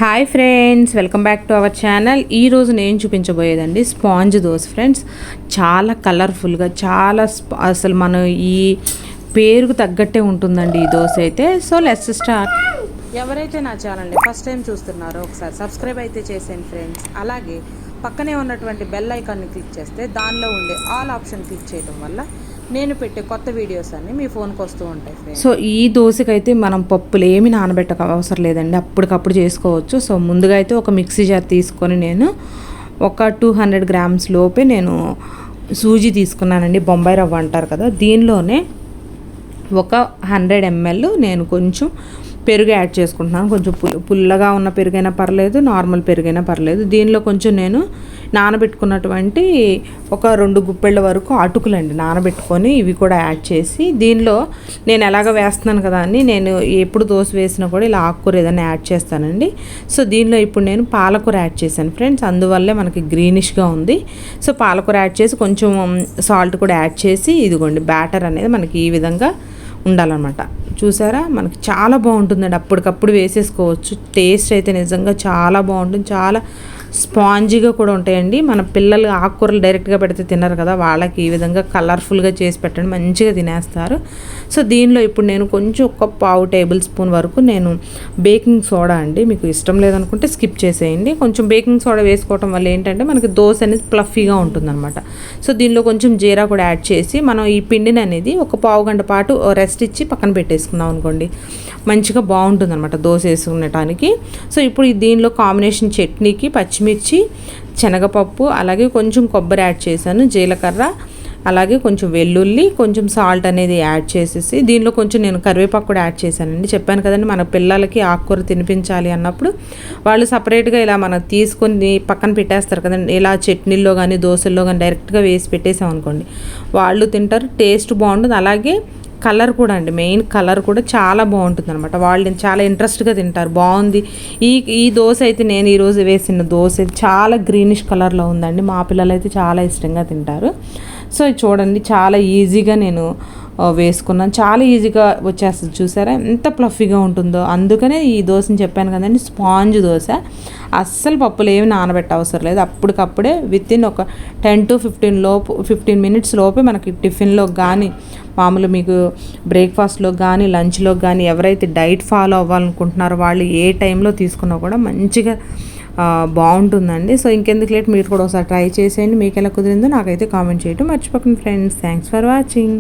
Hi friends, welcome back to our channel. ఈరోజు నేను చూపించబోయేదండి sponge dosa friends. చాలా కలర్ఫుల్గా, చాలా అసలు మన ఈ పేరుకు తగ్గట్టే ఉంటుందండి ఈ దోశ అయితే. So let's start. ఎవరైతే నా ఛానల్ని ఫస్ట్ టైం చూస్తున్నారో ఒకసారి సబ్స్క్రైబ్ అయితే చేసేయండి ఫ్రెండ్స్. అలాగే పక్కనే ఉన్నటువంటి బెల్ ఐకాన్ని క్లిక్ చేస్తే దానిలో ఉండే ఆల్ ఆప్షన్ క్లిక్ చేయడం వల్ల నేను పెట్టే కొత్త వీడియోస్ అన్నీ మీ ఫోన్కి వస్తూ ఉంటాయి ఫ్రెండ్స్. సో ఈ దోశకైతే మనం పప్పులు ఏమి నానబెట్టక అవసరం లేదండి, అప్పటికప్పుడు చేసుకోవచ్చు. సో ముందుగా అయితే ఒక మిక్సీ జార్ తీసుకొని నేను ఒక 200 గ్రామ్స్ లోపే నేను సూజీ తీసుకున్నానండి. బొంబాయి రవ్వ అంటారు కదా, దీనిలోనే ఒక 100 ml నేను కొంచెం పెరుగు యాడ్ చేసుకుంటున్నాను. కొంచెం పుల్లగా ఉన్న పెరుగైనా పర్లేదు, నార్మల్ పెరుగైనా పర్లేదు. దీనిలో కొంచెం నేను నానబెట్టుకున్నటువంటి ఒక 2 గుప్పెళ్ళ వరకు అటుకులండి నానబెట్టుకొని ఇవి కూడా యాడ్ చేసి, దీనిలో నేను ఎలాగ వేస్తున్నాను కదా అని నేను ఎప్పుడు దోశ వేసినా కూడా ఇలా ఆకుకూర ఏదైనా యాడ్ చేస్తానండి. సో దీనిలో ఇప్పుడు నేను పాలకూర యాడ్ చేశాను ఫ్రెండ్స్, అందువల్లే మనకి గ్రీనిష్గా ఉంది. సో పాలకూర యాడ్ చేసి కొంచెం సాల్ట్ కూడా యాడ్ చేసి, ఇదిగోండి బ్యాటర్ అనేది మనకి ఈ విధంగా ఉండాలన్నమాట. చూసారా, మనకి చాలా బాగుంటుందండి, అప్పటికప్పుడు వేసేసుకోవచ్చు. టేస్ట్ అయితే నిజంగా చాలా బాగుంటుంది, చాలా స్పాంజీగా కూడా ఉంటాయండి. మన పిల్లలు ఆకుకూరలు డైరెక్ట్గా పెడితే తినరు కదా, వాళ్ళకి ఈ విధంగా కలర్ఫుల్గా చేసి పెట్టండి, మంచిగా తినేస్తారు. సో దీనిలో ఇప్పుడు నేను కొంచెం ఒక 1/2 టేబుల్ స్పూన్ వరకు నేను బేకింగ్ సోడా అండి, మీకు ఇష్టం లేదనుకుంటే స్కిప్ చేసేయండి. కొంచెం బేకింగ్ సోడా వేసుకోవడం వల్ల ఏంటంటే మనకి దోశ అనేది ఫ్లఫీగా ఉంటుందన్నమాట. సో దీనిలో కొంచెం జీరా కూడా యాడ్ చేసి మనం ఈ పిండిని అనేది ఒక 1/2 గంట పాటు రెస్ట్ ఇచ్చి పక్కన పెట్టేసుకున్నాం అనుకోండి, మంచిగా బాగుంటుంది అనమాట దోశ వేసుకునేటానికి. సో ఇప్పుడు దీనిలో కాంబినేషన్ చట్నీకి పచ్చిమిర్చి, శనగపప్పు, అలాగే కొంచెం కొబ్బరి యాడ్ చేశాను, జీలకర్ర, అలాగే కొంచెం వెల్లుల్లి, కొంచెం సాల్ట్ అనేది యాడ్ చేసేసి దీనిలో కొంచెం నేను కరివేపాకు కూడా యాడ్ చేశానండి. చెప్పాను కదండి, మన పిల్లలకి ఆకుకూర తినిపించాలి అన్నప్పుడు వాళ్ళు సపరేట్గా ఇలా మనం తీసుకొని పక్కన పెట్టేస్తారు కదండి. ఇలా చట్నీల్లో కానీ దోశల్లో కానీ డైరెక్ట్గా వేసి పెట్టేసాం అనుకోండి, వాళ్ళు తింటారు, టేస్ట్ బాగుంటుంది. అలాగే కలర్ కూడా అండి, మెయిన్ కలర్ కూడా చాలా బాగుంటుంది అనమాట, వాళ్ళు చాలా ఇంట్రెస్ట్గా తింటారు. బాగుంది ఈ దోశ అయితే, నేను ఈరోజు వేసిన దోశ చాలా గ్రీనిష్ కలర్లో ఉందండి, మా పిల్లలు అయితే చాలా ఇష్టంగా తింటారు. సో చూడండి, చాలా ఈజీగా నేను వేసుకున్నాను, చాలా ఈజీగా వచ్చేస్తుంది. చూసారా ఎంత ఫ్లఫీగా ఉంటుందో, అందుకనే ఈ దోశని చెప్పాను కదండి స్పాంజ్ దోశ. అస్సలు పప్పులు ఏమి నానబెట్ట అవసరం లేదు, అప్పటికప్పుడే వితిన్ ఒక 10 to 15 మినిట్స్ లోపే మనకి టిఫిన్లో కానీ, మామూలు మీకు బ్రేక్ఫాస్ట్లో కానీ, లంచ్లో కానీ ఎవరైతే డైట్ ఫాలో అవ్వాలనుకుంటున్నారో వాళ్ళు ఏ టైంలో తీసుకున్నా కూడా మంచిగా బాగుంటుందండి. సో ఇంకెందుకు లేట్, మీరు కూడా ఒకసారి ట్రై చేసేయండి. మీకు ఎలా కుదిరిందో నాకైతే కామెంట్ చేయడం మర్చిపోకండి ఫ్రెండ్స్. Thanks for watching.